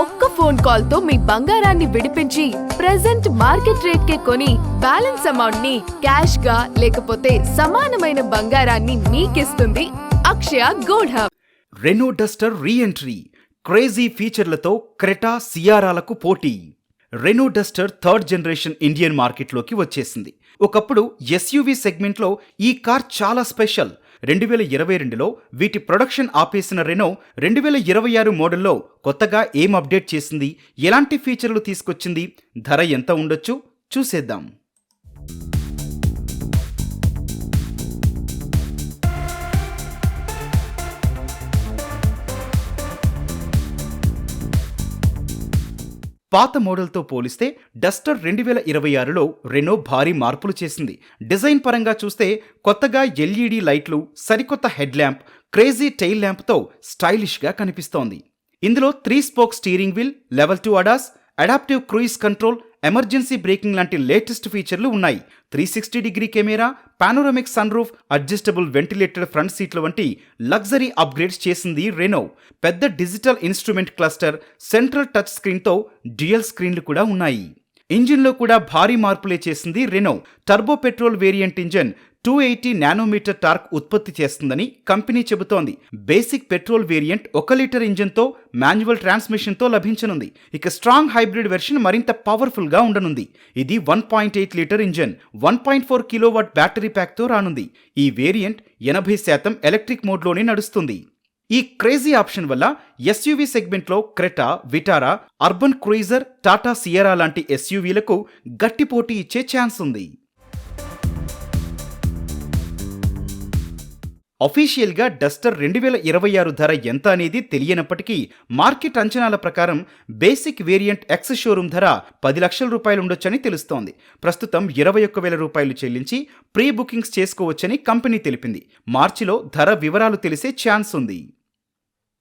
ఒక్క phone call తో మీ బంగారాన్ని విడిపించి ప్రెజెంట్ మార్కెట్ రేట్ కే కొని బ్యాలెన్స్ అమౌంట్ ని క్యాష్ గా లేకపోతే సమానమైన బంగారాన్ని మీకిస్తుంది Akshaya gold hub. Renault Duster re entry crazy ఫీచర్లతో క్రెటా సియారాలకు పోటీ. Renault Duster third generation Indian మార్కెట్లోకి వచ్చేసింది. ఒకప్పుడు ఎస్యూవీ సెగ్మెంట్లో ఈ కార్ చాలా స్పెషల్. 2022లో వీటి ప్రొడక్షన్ ఆపేసిన రెనో 2026 మోడల్లో కొత్తగా ఏం అప్డేట్ చేసింది, ఎలాంటి ఫీచర్లు తీసుకొచ్చింది, ధర ఎంత ఉండొచ్చు చూసేద్దాం. పాత మోడల్తో పోలిస్తే డస్టర్ 2026లో రెనో భారీ మార్పులు చేసింది. డిజైన్ పరంగా చూస్తే కొత్తగా ఎల్ఈడి లైట్లు, సరికొత్త హెడ్ ల్యాంప్, క్రేజీ టెయిల్ ల్యాంప్తో స్టైలిష్గా కనిపిస్తోంది. ఇందులో 3 spoke steering wheel, level 2 ADAS, adaptive cruise control, emergency braking లాంటి లేటెస్ట్ ఫీచర్లు ఉన్నాయి. 360 degree camera, panoramic sun roof, adjustable ventilated front సీట్ల వంటి లగ్జరీ అప్గ్రేడ్స్ చేసింది రెనో. పెద్ద digital instrument cluster, central touch స్క్రీన్తో డ్యూయల్ స్క్రీన్లు కూడా ఉన్నాయి. ఇంజిన్లో కూడా భారీ మార్పులే చేసింది Renault. Turbo petrol variant engine 280 nanometre torque ఉత్పత్తి చేస్తుందని కంపెనీ చెబుతోంది. బేసిక్ పెట్రోల్ వేరియంట్ 1 లీటర్ ఇంజిన్తో మాన్యువల్ ట్రాన్స్మిషన్తో లభించనుంది. ఇక స్ట్రాంగ్ హైబ్రిడ్ వెర్షన్ మరింత పవర్ఫుల్గా ఉండనుంది. ఇది 1.8 లీటర్ ఇంజిన్, 1.4 కిలోవాట్ బ్యాటరీ ప్యాక్తో రానుంది. ఈ వేరియంట్ 80% ఎలక్ట్రిక్ మోడ్లోనే నడుస్తుంది. ఈ క్రేజీ ఆప్షన్ వల్ల ఎస్యూవీ సెగ్మెంట్లో Creta, Vitara, Urban Cruiser, Tata Sierra లాంటి ఎస్యూవీలకు గట్టి పోటీ ఇచ్చే ఛాన్స్ ఉంది. అఫీషియల్గా డస్టర్ 2026 ధర ఎంత అనేది తెలియనప్పటికీ మార్కెట్ అంచనాల ప్రకారం బేసిక్ వేరియంట్ ఎక్స్ షోరూమ్ ధర 10 లక్షల రూపాయలు ఉండొచ్చని తెలుస్తోంది. ప్రస్తుతం 21,000 రూపాయలు చెల్లించి ప్రీ బుకింగ్స్ చేసుకోవచ్చని కంపెనీ తెలిపింది. మార్చిలో ధర వివరాలు తెలిసే ఛాన్స్ ఉంది.